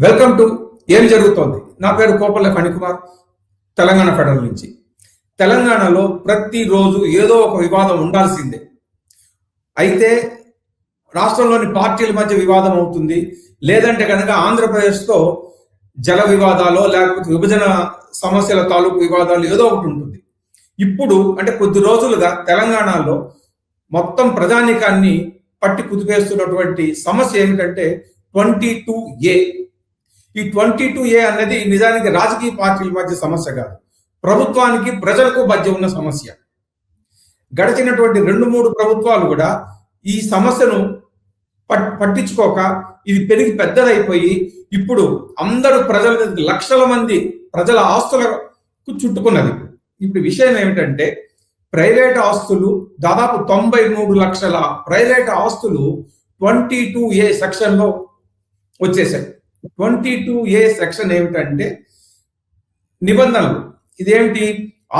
Welcome to ఏం జరుగుతోంది. నా పేరు కోపల్ల ఫణికుమార్, తెలంగాణ ఫెడరల్ నుంచి. తెలంగాణలో ప్రతిరోజు ఏదో ఒక వివాదం ఉండాల్సిందే. అయితే రాష్ట్రంలోని పార్టీల మధ్య వివాదం అవుతుంది, లేదంటే కనుక ఆంధ్రప్రదేశ్తో జల వివాదాలు లేకపోతే విభజన సమస్యల తాలూకు వివాదాలు ఏదో ఒకటి ఉంటుంది. ఇప్పుడు అంటే కొద్ది రోజులుగా తెలంగాణలో మొత్తం ప్రజానీకాన్ని పట్టి కుదిపేస్తున్నటువంటి సమస్య ఏమిటంటే 22A. ఈ 22A అనేది నిజానికి రాజకీయ పార్టీల మధ్య సమస్య కాదు, ప్రభుత్వానికి ప్రజలకు మధ్య ఉన్న సమస్య. గడిచినటువంటి 2-3 ప్రభుత్వాలు కూడా ఈ సమస్యను పట్టించుకోక ఇది పెరిగి పెద్దదైపోయి ఇప్పుడు అందరూ ప్రజల లక్షల మంది ప్రజల ఆస్తులకు చుట్టుకున్నది. ఇప్పుడు విషయం ఏమిటంటే ప్రైవేట్ ఆస్తులు దాదాపు 93 లక్షల ప్రైవేట్ ఆస్తులు 22A సెక్షన్లో వచ్చేసాయి. 22A సెక్షన్ ఏమిటంటే నిబంధనలు. ఇదేమిటి?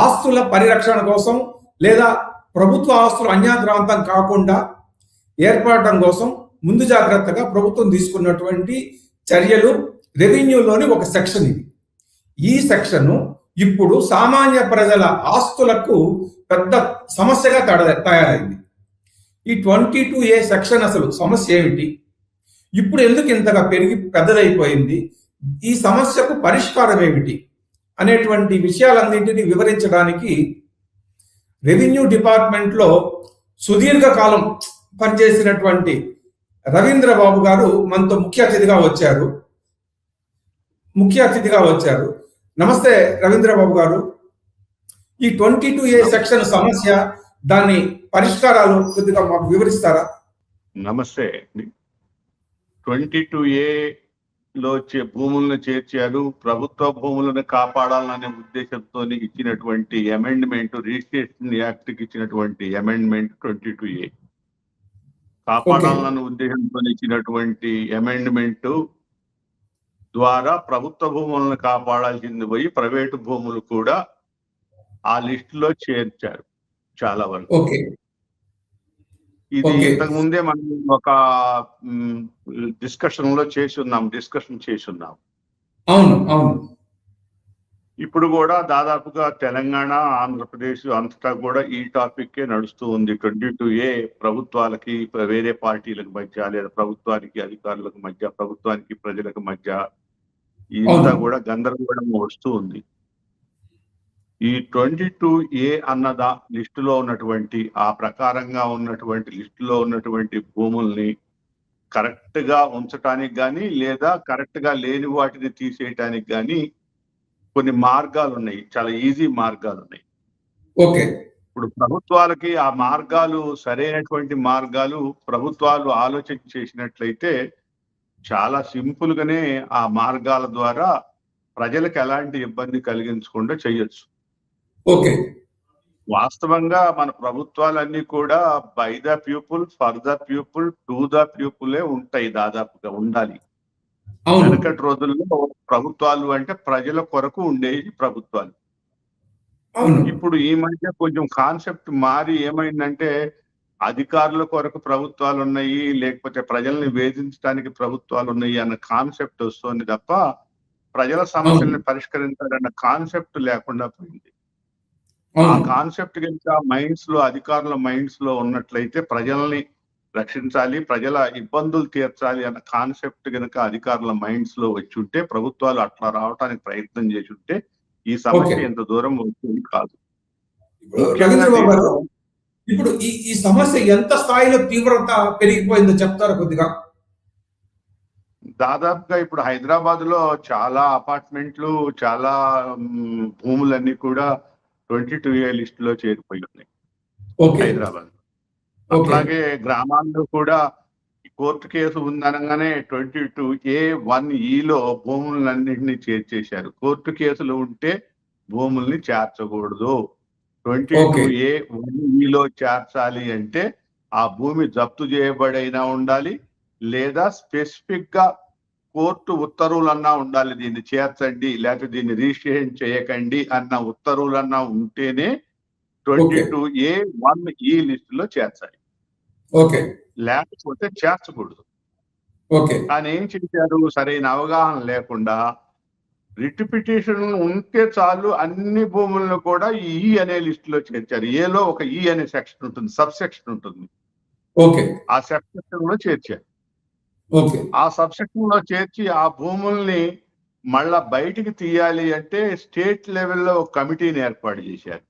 ఆస్తుల పరిరక్షణ కోసం లేదా ప్రభుత్వ ఆస్తులు అన్యాక్రాంతం కాకుండా ఏర్పడటం కోసం ముందు జాగ్రత్తగా ప్రభుత్వం తీసుకున్నటువంటి చర్యలు. రెవెన్యూలోని ఒక సెక్షన్ ఇది. ఈ సెక్షన్ ఇప్పుడు సామాన్య ప్రజల ఆస్తులకు పెద్ద సమస్యగా తయారైంది. ఈ 22A సెక్షన్ అసలు సమస్య ఏమిటి, ఇప్పుడు ఎందుకు ఇంతగా పెరిగి పెద్దదైపోయింది, ఈ సమస్యకు పరిష్కారం ఏమిటి అనేటువంటి విషయాలన్నింటినీ వివరించడానికి రెవెన్యూ డిపార్ట్మెంట్లో సుదీర్ఘకాలం పనిచేసినటువంటి రవీంద్ర బాబు గారు మనతో ముఖ్య అతిథిగా వచ్చారు. నమస్తే రవీంద్ర బాబు గారు. ఈ 22A సెక్షన్ సమస్య, దాని పరిష్కారాలు కొద్దిగా మాకు వివరిస్తారా? నమస్తే. 22A లో భూములను చేర్చారు. ప్రభుత్వ భూములను కాపాడాలనే ఉద్దేశంతో ఇచ్చినటువంటి అమెండ్మెంట్, రిజిస్ట్రేషన్ యాక్ట్ కి ఇచ్చినటువంటి అమెండ్మెంట్ 22A. కాపాడాలన్న ఉద్దేశంతో ఇచ్చినటువంటి అమెండ్మెంట్ ద్వారా ప్రభుత్వ భూములను కాపాడాల్సింది పోయి ప్రైవేటు భూములు కూడా ఆ లిస్టులో చేర్చారు చాలా వరకు. ఇది ఇంతకు ముందే మనం ఒక డిస్కషన్ చేసి ఉన్నాం. అవును. ఇప్పుడు కూడా దాదాపుగా తెలంగాణ, ఆంధ్రప్రదేశ్ అంతటా కూడా ఈ టాపిక్కే నడుస్తూ ఉంది. 22A ప్రభుత్వాలకి వేరే పార్టీలకు మధ్య, లేదా ప్రభుత్వానికి అధికారులకు మధ్య, ప్రభుత్వానికి ప్రజలకు మధ్య ఇంతా కూడా గందరగోళం వస్తూ ఉంది. ఈ 22A అన్నదా లిస్టులో ఉన్నటువంటి, ఆ ప్రకారంగా ఉన్నటువంటి లిస్టులో ఉన్నటువంటి భూముల్ని కరెక్ట్ గా ఉంచటానికి కానీ, లేదా కరెక్ట్ గా లేని వాటిని తీసేయటానికి కానీ కొన్ని మార్గాలు ఉన్నాయి, చాలా ఈజీ మార్గాలు ఉన్నాయి. ఇప్పుడు ప్రభుత్వాలకి ఆ మార్గాలు సరైనటువంటి మార్గాలు ప్రభుత్వాలు ఆలోచన చేసినట్లయితే చాలా సింపుల్ గానే ఆ మార్గాల ద్వారా ప్రజలకు ఎలాంటి ఇబ్బంది కలిగించకుండా చేయొచ్చు. వాస్తవంగా మన ప్రభుత్వాలన్నీ కూడా by the people, for the people, to the పీపులే ఉంటాయి, దాదాపుగా ఉండాలి. వెనకటి రోజుల్లో ప్రభుత్వాలు అంటే ప్రజల కొరకు ఉండేవి ప్రభుత్వాలు. ఇప్పుడు ఈ మధ్య కొంచెం కాన్సెప్ట్ మారి ఏమైందంటే అధికారుల కొరకు ప్రభుత్వాలు ఉన్నాయి, లేకపోతే ప్రజల్ని వేధించడానికి ప్రభుత్వాలు ఉన్నాయి అన్న కాన్సెప్ట్ వస్తుంది తప్ప ప్రజల సమస్యల్ని పరిష్కరించాలన్న కాన్సెప్ట్ లేకుండా పోయింది. ఆ కాన్సెప్ట్ కనుక అధికారుల మైండ్స్ లో ఉన్నట్లయితే ప్రజల్ని రక్షించాలి, ప్రజల ఇబ్బందులు తీర్చాలి అన్న కాన్సెప్ట్ కనుక అధికారుల మైండ్స్ లో వచ్చి ఉంటే, ప్రభుత్వాలు అట్లా రావడానికి ప్రయత్నం చేసి ఉంటే ఈ సమస్య ఎంత దూరం అవుతుంది కాదు. ఇప్పుడు ఈ సమస్య ఎంత స్థాయిలో తీవ్రత పెరిగిపోయిందో చెప్తారా కొద్దిగా? దాదాపుగా ఇప్పుడు హైదరాబాద్ లో చాలా అపార్ట్మెంట్లు, చాలా భూములన్నీ కూడా 22A లిస్ట్ లో చేరిపోయి ఉన్నాయి హైదరాబాద్. అట్లాగే గ్రామాల్లో కూడా కోర్టు కేసు ఉందనగానే 22A1Eలో భూములన్నింటినీ చేర్చేశారు. కోర్టు కేసులు ఉంటే భూముల్ని చేర్చకూడదు. 22A1Eలో చేర్చాలి అంటే ఆ భూమి జప్తు చేయబడైనా ఉండాలి, లేదా స్పెసిఫిక్ గా కోర్టు ఉత్తర్వులన్నా ఉండాలి, దీన్ని చేర్చండి లేకపోతే దీన్ని రిజిస్ట్రేషన్ చేయకండి అన్న ఉత్తర్వులన్నా ఉంటేనే 22A1E లిస్టులో చేర్చాలి, లేకపోతే చేర్చకూడదు. ఓకే. కానీ ఏం చేశారు, సరైన అవగాహన లేకుండా రిట్ పిటిషన్ ఉంటే చాలు అన్ని భూములను కూడా ఈ అనే లిస్ట్ లో చేర్చారు. ఏలో ఒక ఈ అనే సెక్షన్ ఉంటుంది, సబ్ సెక్షన్ ఉంటుంది. ఓకే. ఆ సబ్ సెక్షన్ లో చేర్చారు. ఓకే. ఆ సబ్ సెక్షన్ లో చేర్చి ఆ భూముల్ని మళ్ళా బయటికి తీయాలి అంటే స్టేట్ లెవెల్లో ఒక కమిటీని ఏర్పాటు చేశారు.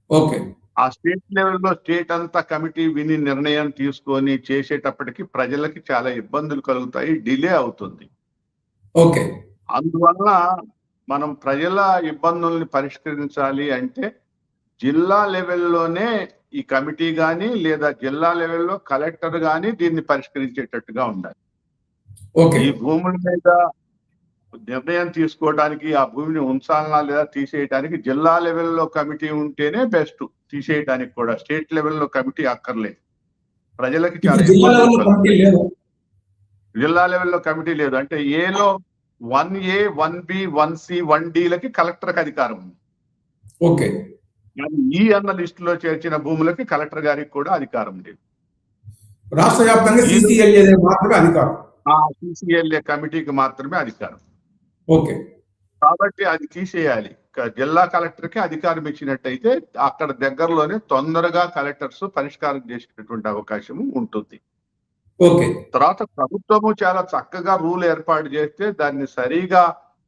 ఓకే. ఆ స్టేట్ లెవెల్లో స్టేట్ అంతా కమిటీ విని నిర్ణయం తీసుకొని చేసేటప్పటికి ప్రజలకి చాలా ఇబ్బందులు కలుగుతాయి, డిలే అవుతుంది. ఓకే. అందువల్ల మనం ప్రజల ఇబ్బందుల్ని పరిష్కరించాలి అంటే జిల్లా లెవెల్లోనే ఈ కమిటీ కానీ లేదా జిల్లా లెవెల్లో కలెక్టర్ కానీ దీన్ని పరిష్కరించేటట్టుగా ఉండాలి. ఓకే. ఈ భూముల మీద నిర్ణయం తీసుకోవడానికి, ఆ భూమిని ఉంచాలనా లేదా తీసేయడానికి జిల్లా లెవెల్లో కమిటీ ఉంటేనే బెస్ట్. తీసేయడానికి కూడా స్టేట్ లెవెల్లో కమిటీ అక్కర్లేదు. ప్రజలకి చాలా ఇప్పుడు జిల్లా లెవెల్లో కమిటీ లేదు. జిల్లా లెవెల్లో కమిటీ లేదు. అంటే ఏలో 1A, 1B, 1C, 1Dలకి కలెక్టర్కి అధికారం ఉంది. ఓకే. ఈ అన్న లిస్ట్ లో చేర్చిన భూములకి కలెక్టర్ గారికి కూడా అధికారం లేదు. రాష్ట్ర వ్యాప్తంగా CCLA మాత్రమే అధికారం. CCLA కమిటీకి మాత్రమే అధికారం. ఓకే. కాబట్టి అది తీసేయాలి. జిల్లా కలెక్టర్కి అధికారం ఇచ్చినట్టయితే అక్కడ దగ్గరలోనే తొందరగా కలెక్టర్స్ పరిష్కారం చేసేటటువంటి అవకాశం ఉంటుంది. ఓకే. తర్వాత ప్రభుత్వము చాలా చక్కగా రూల్ ఏర్పాటు చేస్తే దాన్ని సరిగా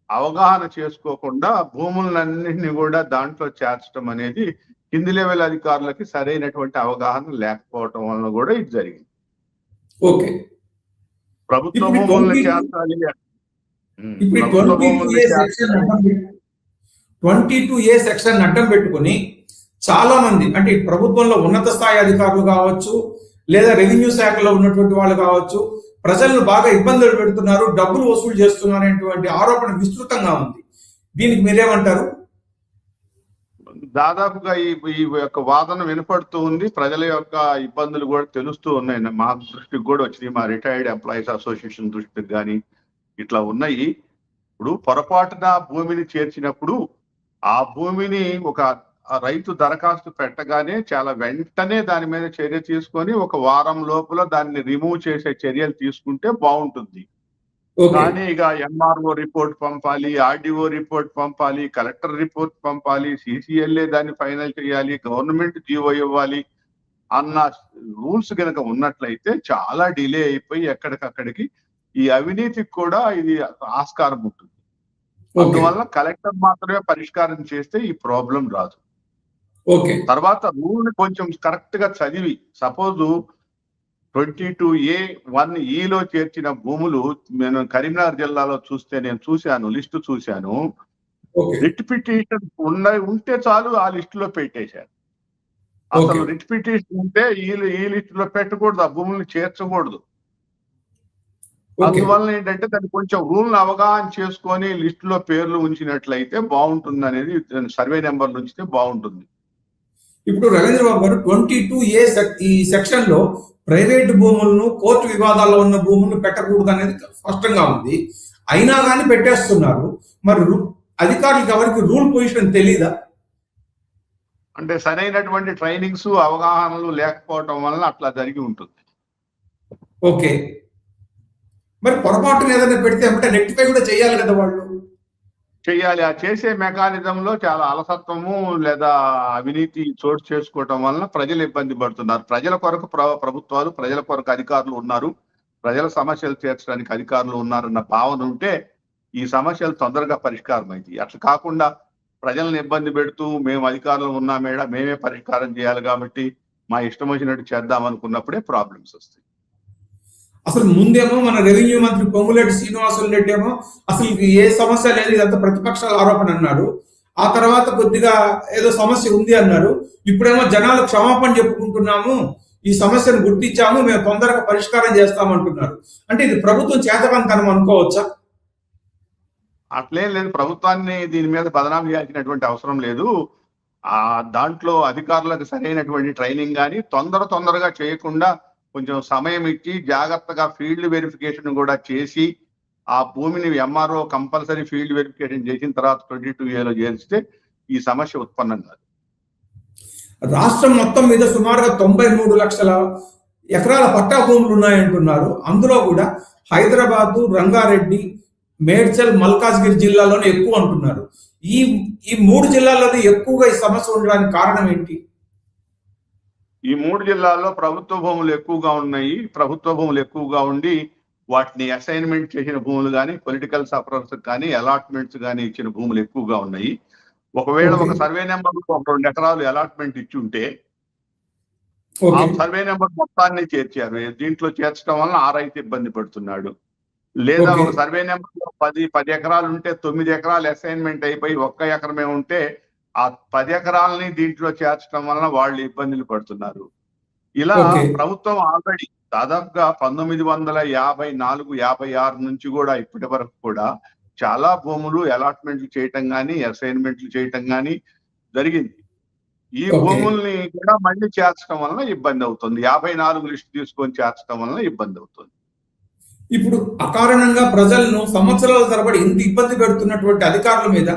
అవగాహన చేసుకోకుండా భూములన్నింటినీ కూడా దాంట్లో చేర్చడం అనేది కింది లెవెల్ అధికారులకి సరైనటువంటి అవగాహన లేకపోవటం వలన కూడా ఇది జరిగింది. ఓకే. ప్రభుత్వ భూములను చేర్చాలి. 22A సెక్షన్ అడ్డం పెట్టుకుని చాలా మంది అంటే ప్రభుత్వంలో ఉన్నత స్థాయి అధికారులు కావచ్చు, లేదా రెవెన్యూ శాఖలో ఉన్నటువంటి వాళ్ళు కావచ్చు, ప్రజలను బాగా ఇబ్బందులు పెడుతున్నారు, డబ్బులు వసూలు చేస్తున్నారు అనేటువంటి ఆరోపణ విస్తృతంగా ఉంది. దీనికి మీరేమంటారు? దాదాపుగా ఈ యొక్క వాదన వినపడుతూ ఉంది. ప్రజల యొక్క ఇబ్బందులు కూడా తెలుస్తూ ఉన్నాయి. మా దృష్టికి కూడా వచ్చినాయి, మా రిటైర్డ్ ఎంప్లాయీస్ అసోసియేషన్ దృష్టికి కానీ ఇట్లా ఉన్నాయి. ఇప్పుడు పొరపాటున భూమిని చేర్చినప్పుడు ఆ భూమిని ఒక రైతు దరఖాస్తు పెట్టగానే చాలా వెంటనే దాని మీద చర్య తీసుకొని ఒక వారం లోపల దాన్ని రిమూవ్ చేసే చర్యలు తీసుకుంటే బాగుంటుంది. కానీ ఇక MRO రిపోర్ట్ పంపాలి, RDO రిపోర్ట్ పంపాలి, కలెక్టర్ రిపోర్ట్ పంపాలి, CCLA దాన్ని ఫైనల్ చేయాలి, గవర్నమెంట్ జీవో ఇవ్వాలి అన్న రూల్స్ కనుక ఉన్నట్లయితే చాలా డిలే అయిపోయి ఎక్కడికక్కడికి ఈ అవినీతికి కూడా ఇది ఆస్కారం ఉంటుంది. అందువల్ల కలెక్టర్ మాత్రమే పరిష్కారం చేస్తే ఈ ప్రాబ్లం రాదు. తర్వాత రూల్ ని కొంచెం కరెక్ట్ గా చదివి, సపోజ్ 22A1Eలో చేర్చిన భూములు నేను కరీంనగర్ జిల్లాలో చూస్తే నేను చూశాను, లిస్టు చూశాను. రిట్ పిటిషన్ ఉంటే చాలు ఆ లిస్ట్ లో పెట్టేశారు. అసలు రిట్ పిటిషన్ ఉంటే ఈ లిస్ట్ లో పెట్టకూడదు, ఆ భూముల్ని చేర్చకూడదు. అందువల్ల ఏంటంటే దాన్ని కొంచెం రూల్ అవగాహన చేసుకొని లిస్ట్ లో పేర్లు ఉంచినట్లయితే బాగుంటుంది అనేది, సర్వే నెంబర్లు ఉంచితే బాగుంటుంది. ఇప్పుడు రవీంద్ర బాబు గారు 22A ఈ సెక్షన్ లో ప్రైవేట్ భూములను, కోర్టు వివాదాల్లో ఉన్న భూములను పెట్టకూడదు అనేది స్పష్టంగా ఉంది. అయినా కానీ పెట్టేస్తున్నారు. మరి అధికారులకు ఎవరికి రూల్ పొజిషన్ తెలీదా? అంటే సరైనటువంటి ట్రైనింగ్స్, అవగాహనలు లేకపోవటం వలన అట్లా జరిగి ఉంటుంది. ఓకే. మరి పొరపాటున ఏదైనా పెడితే అంటే రెక్టిఫై కూడా చేయాలి కదా వాళ్ళు. చేయాలి. ఆ చేసే మెకానిజంలో చాలా అలసత్వము లేదా అవినీతి చోటు చేసుకోవటం వలన ప్రజలు ఇబ్బంది పడుతున్నారు. ప్రజల కొరకు ప్రభుత్వాలు, ప్రజల కొరకు అధికారులు ఉన్నారు, ప్రజల సమస్యలు తీర్చడానికి అధికారులు ఉన్నారన్న భావన ఉంటే ఈ సమస్యలు తొందరగా పరిష్కారం అవుతాయి. అట్లా కాకుండా ప్రజలను ఇబ్బంది పెడుతూ మేము అధికారులు ఉన్నామేడా, మేమే పరిష్కారం చేయాలి కాబట్టి మా ఇష్టం వచ్చినట్టు చేద్దాం అనుకున్నప్పుడే ప్రాబ్లమ్స్ వస్తాయి. అసలు ముందేమో మన రెవెన్యూ మంత్రి పొంగులేటి శ్రీనివాసులు రెడ్డి ఏమో అసలు ఏ సమస్య లేదు, ఇదంతా ప్రతిపక్షాల ఆరోపణ అన్నాడు. ఆ తర్వాత కొద్దిగా ఏదో సమస్య ఉంది అన్నారు. ఇప్పుడేమో జనాలు క్షమాపణ చెప్పుకుంటున్నాము, ఈ సమస్యను గుర్తించాము, మేము తొందరగా పరిష్కారం చేస్తామంటున్నారు. అంటే ఇది ప్రభుత్వం చేతకంతనం అనుకోవచ్చా? అట్లేం లేదు. ప్రభుత్వాన్ని దీని మీద బదనాం చేయాల్సినటువంటి అవసరం లేదు. దాంట్లో అధికారులకు సరైనటువంటి ట్రైనింగ్ కానీ తొందరగా చేయకుండా కొంచెం సమయం ఇచ్చి జాగ్రత్తగా ఫీల్డ్ వెరిఫికేషన్ కూడా చేసి ఆ భూమిని MRO కంపల్సరీ ఫీల్డ్ వెరిఫికేషన్ చేసిన తర్వాత 22Aలో చేరిస్తే ఈ సమస్య ఉత్పన్నం కాదు. రాష్ట్రం మొత్తం మీద సుమారుగా 93 లక్షల ఎకరాల పట్టా భూములు ఉన్నాయంటున్నారు. అందులో కూడా హైదరాబాదు, రంగారెడ్డి, మేడ్చల్, మల్కాజ్గిరి జిల్లాలోనే ఎక్కువ అంటున్నారు. ఈ ఈ 3 జిల్లాల్లోనే ఎక్కువగా ఈ సమస్య ఉండడానికి కారణం ఏంటి? ఈ 3 జిల్లాల్లో ప్రభుత్వ భూములు ఎక్కువగా ఉన్నాయి. ప్రభుత్వ భూములు ఎక్కువగా ఉండి వాటిని అసైన్మెంట్ చేసిన భూములు కానీ, పొలిటికల్ సపరర్స్ కానీ, అలాట్మెంట్స్ కానీ ఇచ్చిన భూములు ఎక్కువగా ఉన్నాయి. ఒకవేళ ఒక సర్వే నెంబర్ ఒక 2 ఎకరాలు అలాట్మెంట్ ఇచ్చి ఉంటే ఆ సర్వే నెంబర్ మొత్తాన్ని చేర్చారు. దీంట్లో చేర్చడం వలన ఆ రైతు ఇబ్బంది పడుతున్నాడు. లేదా ఒక సర్వే నెంబర్ లో 10 ఎకరాలు ఉంటే 9 ఎకరాలు అసైన్మెంట్ అయిపోయి 1 ఎకరమే ఉంటే ఆ 10 ఎకరాలని దీంట్లో చేర్చడం వలన వాళ్ళు ఇబ్బందులు పడుతున్నారు. ఇలా ప్రభుత్వం ఆల్రెడీ దాదాపుగా 1954, 56 నుంచి కూడా ఇప్పటి వరకు కూడా చాలా భూములు అలాట్మెంట్లు చేయటం కానీ, అసైన్మెంట్లు చేయటం కానీ జరిగింది. ఈ భూముల్ని కూడా మళ్ళీ చేర్చడం వలన ఇబ్బంది అవుతుంది. 54 లిస్టు తీసుకొని చేర్చడం వలన ఇబ్బంది అవుతుంది. ఇప్పుడు అకారణంగా ప్రజలను సంవత్సరాల తరబడి ఇంత ఇబ్బంది పెడుతున్నటువంటి అధికారుల మీద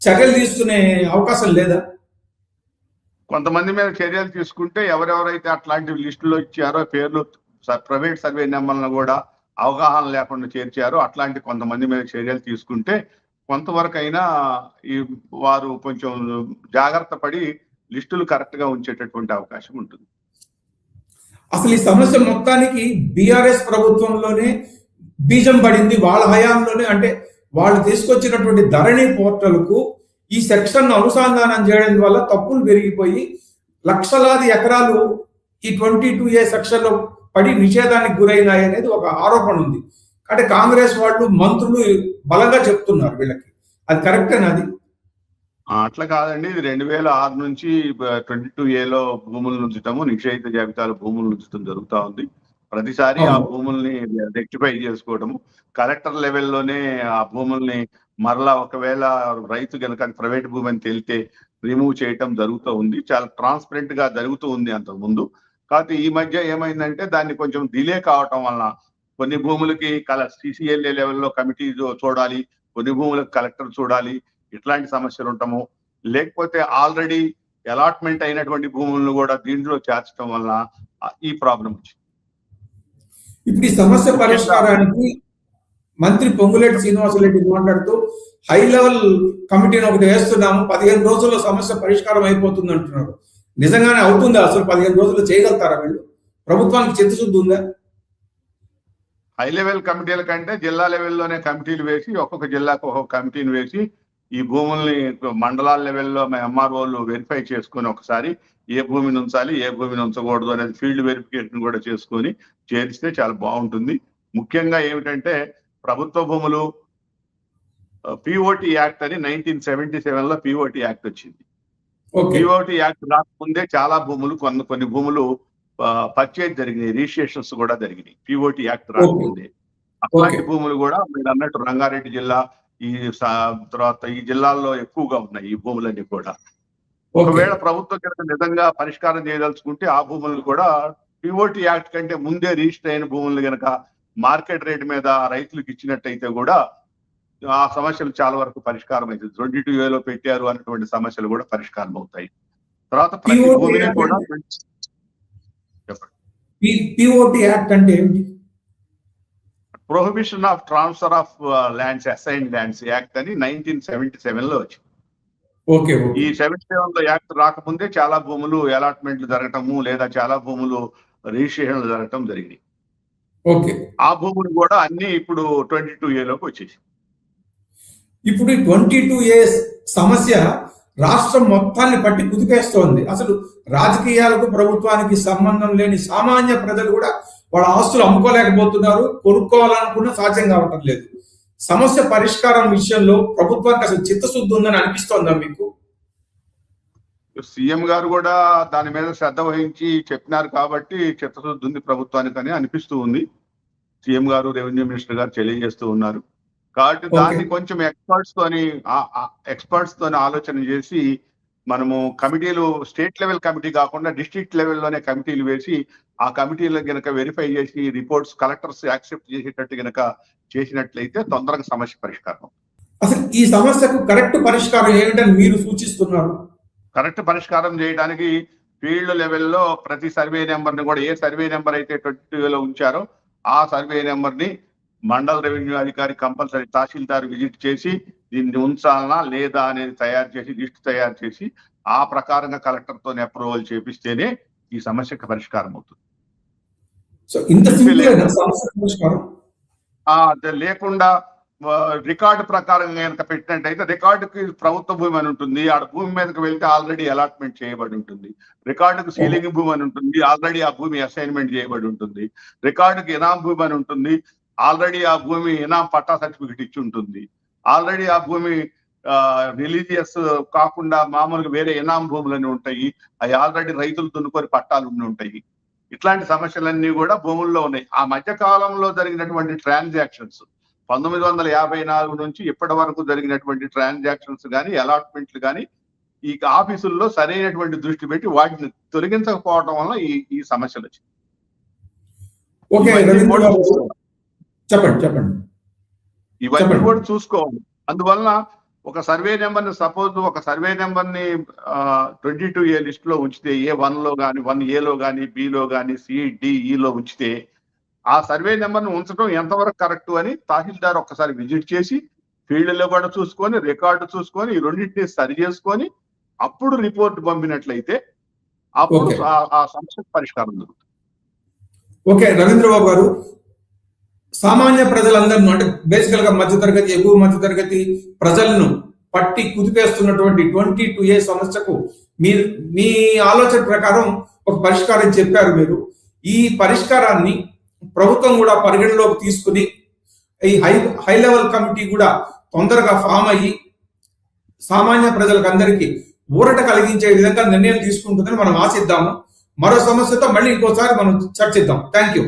చర్యలు తీసుకునే అవకాశం లేదా? కొంతమంది మీద చర్యలు తీసుకుంటే ఎవరెవరైతే అట్లాంటి లిస్టులో ఇచ్చారో పేర్లు ప్రైవేట్ సర్వే నెంబర్లను కూడా అవగాహన లేకుండా చేర్చారో అట్లాంటి కొంతమంది మీద చర్యలు తీసుకుంటే కొంతవరకు అయినా ఈ వారు కొంచెం జాగ్రత్త పడి లిస్టులు కరెక్ట్ గా ఉంచేటటువంటి అవకాశం ఉంటుంది. అసలు ఈ సమస్య మొత్తానికి బీఆర్ఎస్ ప్రభుత్వంలోనే బీజం పడింది. వాళ్ళ హయాంలోనే, అంటే వాళ్ళు తీసుకొచ్చినటువంటి ధరణి పోర్టల్కు ఈ సెక్షన్ అనుసంధానం చేయడం వల్ల తప్పులు పెరిగిపోయి లక్షలాది ఎకరాలు ఈ 22A సెక్షన్ లో పడి నిషేధానికి గురైనాయి అనేది ఒక ఆరోపణ ఉంది. అంటే కాంగ్రెస్ వాళ్ళు, మంత్రులు బలంగా చెప్తున్నారు వీళ్ళకి. అది కరెక్టేనా? అది అట్లా కాదండి. ఇది 2006 నుంచి 22Aలో భూములు ఉంచటము, నిషేధిత జాబితాలో భూములు ఉంచడం జరుగుతూ ఉంది. ప్రతిసారి ఆ భూముల్ని రెక్టిఫై చేసుకోవడము, కలెక్టర్ లెవెల్లోనే ఆ భూముల్ని మరలా ఒకవేళ రైతు కనుక ప్రైవేట్ భూమి అని తేలితే రిమూవ్ చేయటం జరుగుతూ ఉంది. చాలా ట్రాన్స్పరెంట్ గా జరుగుతూ ఉంది అంతకుముందు. కాకపోతే ఈ మధ్య ఏమైందంటే దాన్ని కొంచెం డిలే కావటం వలన కొన్ని భూములకి CCLA లెవెల్లో కమిటీ చూడాలి, కొన్ని భూములకు కలెక్టర్ చూడాలి, ఇట్లాంటి సమస్యలు ఉండటము, లేకపోతే ఆల్రెడీ అలాట్మెంట్ అయినటువంటి భూములను కూడా దీంట్లో చేర్చడం వలన ఈ ప్రాబ్లం వచ్చింది. ఇప్పుడు ఈ సమస్య పరిష్కారానికి మంత్రి పొంగులేటి శ్రీనివాసరెడ్డి మాట్లాడుతూ హై లెవెల్ కమిటీని ఒకటి వేస్తున్నాము, 15 రోజుల్లో సమస్య పరిష్కారం అయిపోతుంది అంటున్నారు. నిజంగానే అవుతుందా? అసలు 15 రోజుల్లో చేయగలుగుతారా వీళ్ళు? ప్రభుత్వానికి చిత్తశుద్ధి ఉందా? హై లెవెల్ కమిటీల కంటే జిల్లా లెవెల్లోనే కమిటీలు వేసి, ఒక్కొక్క జిల్లాకు ఒక్కొక్క కమిటీని వేసి ఈ భూముల్ని మండలాల లెవెల్లో MROలు వెరిఫై చేసుకొని ఒకసారి ఏ భూమిని ఉంచాలి, ఏ భూమిని ఉంచకూడదు అనేది ఫీల్డ్ వెరిఫికేషన్ కూడా చేసుకొని చేరిస్తే చాలా బాగుంటుంది. ముఖ్యంగా ఏమిటంటే ప్రభుత్వ భూములు POT యాక్ట్ అని 1977లో POT యాక్ట్ వచ్చింది. POT యాక్ట్ రాకముందే చాలా భూములు కొన్ని భూములు పర్చేజ్ జరిగినాయి, రిజిస్ట్రేషన్స్ కూడా జరిగినాయి POT యాక్ట్ రాకముందే. అట్లాంటి భూములు కూడా మీరు అన్నట్టు రంగారెడ్డి జిల్లా, ఈ తర్వాత ఈ జిల్లాల్లో ఎక్కువగా ఉన్నాయి ఈ భూములన్నీ కూడా. ఒకవేళ ప్రభుత్వం కనుక నిజంగా పరిష్కారం చేయదలుచుకుంటే ఆ భూములను కూడా POT యాక్ట్ కంటే ముందే రిజిస్టర్ అయిన భూములు కనుక మార్కెట్ రేట్ మీద రైతులకు ఇచ్చినట్టయితే కూడా ఆ సమస్యలు చాలా వరకు పరిష్కారం అవుతుంది. 22Aలో పెట్టారు అన్నటువంటి సమస్యలు కూడా పరిష్కారం అవుతాయి. తర్వాత ప్రతి భూమిని కూడా POT యాక్ట్ అంటే ఏంటి? Prohibition of transfer of lands, assigned lands act అని 1977లో వచ్చింది. ఈ 77లో యాక్ట్ రాకముందే చాలా భూములు అలాట్మెంట్లు జరగటము, లేదా చాలా భూములు రిజిస్ట్రేషన్లు జరగటం జరిగినాయి. ఆ భూములు కూడా అన్ని ఇప్పుడు 22Aలోకి వచ్చేసి. ఇప్పుడు 22A సమస్య రాష్ట్రం మొత్తాన్ని పట్టి కుదిపేస్తోంది. అసలు రాజకీయాలకు ప్రభుత్వానికి సంబంధం లేని సామాన్య ప్రజలు కూడా వాళ్ళ ఆస్తులు అమ్ముకోలేకపోతున్నారు, కొనుక్కోవాలనుకున్నా సాధ్యం కావటం లేదు. సమస్య పరిష్కారం విషయంలో ప్రభుత్వానికి అసలు చిత్తశుద్ధి ఉందని అనిపిస్తోందా మీకు? సీఎం గారు కూడా దాని మీద శ్రద్ధ వహించి చెప్పినారు కాబట్టి చిత్తశుద్ధి ఉంది ప్రభుత్వానికి అని అనిపిస్తూ ఉంది. సీఎం గారు, రెవెన్యూ మినిస్టర్ గారు తెలియజేస్తూ ఉన్నారు. కాబట్టి దాన్ని కొంచెం ఎక్స్పర్ట్స్ తోని ఆలోచన చేసి మనము కమిటీలు స్టేట్ లెవెల్ కమిటీ కాకుండా డిస్ట్రిక్ట్ లెవెల్లోనే కమిటీలు వేసి ఆ కమిటీలు గనక వెరిఫై చేసి రిపోర్ట్స్ కలెక్టర్స్ యాక్సెప్ట్ చేసేటట్టు గనక చేసినట్లయితే తొందరగా సమస్య పరిష్కారం. అసలు ఈ సమస్యకు కరెక్ట్ పరిష్కారం ఏమిటని మీరు సూచిస్తున్నారు? కరెక్ట్ పరిష్కారం చేయడానికి ఫీల్డ్ లెవెల్లో ప్రతి సర్వే నెంబర్ని కూడా ఏ సర్వే నెంబర్ అయితే 22లో ఉంచారో ఆ సర్వే నెంబర్ని మండల రెవెన్యూ అధికారి కంపల్సరీ తహసీల్దార్ విజిట్ చేసి దీన్ని ఉంచాలనా లేదా అనేది తయారు చేసి లిస్ట్ తయారు చేసి ఆ ప్రకారంగా కలెక్టర్తో అప్రూవల్ చేపిస్తేనే ఈ సమస్యకు పరిష్కారం అవుతుంది. సో ఇంత సింపుల్ సమస్య పరిష్కారం లేకుండా రికార్డు ప్రకారంగా కనుక పెట్టినట్టయితే రికార్డుకి ప్రభుత్వ భూమి అని ఉంటుంది, ఆడ భూమి మీదకి వెళ్తే ఆల్రెడీ అలాట్మెంట్ చేయబడి ఉంటుంది. రికార్డుకు సీలింగ్ భూమి అని ఉంటుంది, ఆల్రెడీ ఆ భూమి అసైన్మెంట్ చేయబడి ఉంటుంది. రికార్డుకి ఇనాం భూమి అని ఉంటుంది, ఆల్రెడీ ఆ భూమి ఇనాం పట్టా సర్టిఫికెట్ ఇచ్చి ఉంటుంది. ఆల్రెడీ ఆ భూమి రిలీజియస్ కాకుండా మామూలుగా వేరే ఇనాం భూములని ఉంటాయి, అవి ఆల్రెడీ రైతులు దున్నుకొని పట్టాలు ఉండి ఉంటాయి. ఇట్లాంటి సమస్యలన్నీ కూడా భూముల్లో ఉన్నాయి. ఆ మధ్య కాలంలో జరిగినటువంటి ట్రాన్సాక్షన్స్ 1954 నుంచి ఇప్పటి వరకు జరిగినటువంటి ట్రాన్సాక్షన్స్ కానీ అలాట్మెంట్లు కానీ ఈ ఆఫీసుల్లో సరైనటువంటి దృష్టి పెట్టి వాటిని తొలగించకపోవడం వల్ల ఈ సమస్యలు వచ్చింది. ఇవన్నీ కూడా చూసుకోవాలి. అందువల్ల ఒక సర్వే నెంబర్ని సపోజ్ ఒక సర్వే నెంబర్ని 22A లిస్ట్ లో ఉంచితే A1 లో కానీ 1Aలో కానీ Bలో కానీ CDEలో ఉంచితే ఆ సర్వే నెంబర్ని ఉంచడం ఎంతవరకు కరెక్ట్ అని తహసీల్దార్ ఒక్కసారి విజిట్ చేసి ఫీల్డ్లో కూడా చూసుకొని రికార్డు చూసుకొని ఈ రెండింటిని సరి చేసుకొని అప్పుడు రిపోర్ట్ పంపినట్లయితే అప్పుడు ఆ సమస్యకు పరిష్కారం దొరుకుతుంది. ఓకే రవీంద్రబాబు గారు, సామాన్య ప్రజలందరినీ అంటే బేసికల్ గా మధ్యతరగతి ఎగువ మధ్యతరగతి ప్రజలను పట్టి కుదిపేస్తున్నటువంటి 22A సమస్యకు మీ ఆలోచన ప్రకారం ఒక పరిష్కారం చెప్పారు మీరు. ఈ పరిష్కారాన్ని ప్రభుత్వం కూడా పరిగణలోకి తీసుకుని ఈ హై లెవెల్ కమిటీ కూడా తొందరగా ఫామ్ అయ్యి సామాన్య ప్రజలకు అందరికీ ఊరట కలిగించే విధంగా నిర్ణయం తీసుకుంటుందని మనం ఆశిద్దాము. మరో సమస్యతో మళ్ళీ ఇంకోసారి మనం చర్చిద్దాం. Thank you.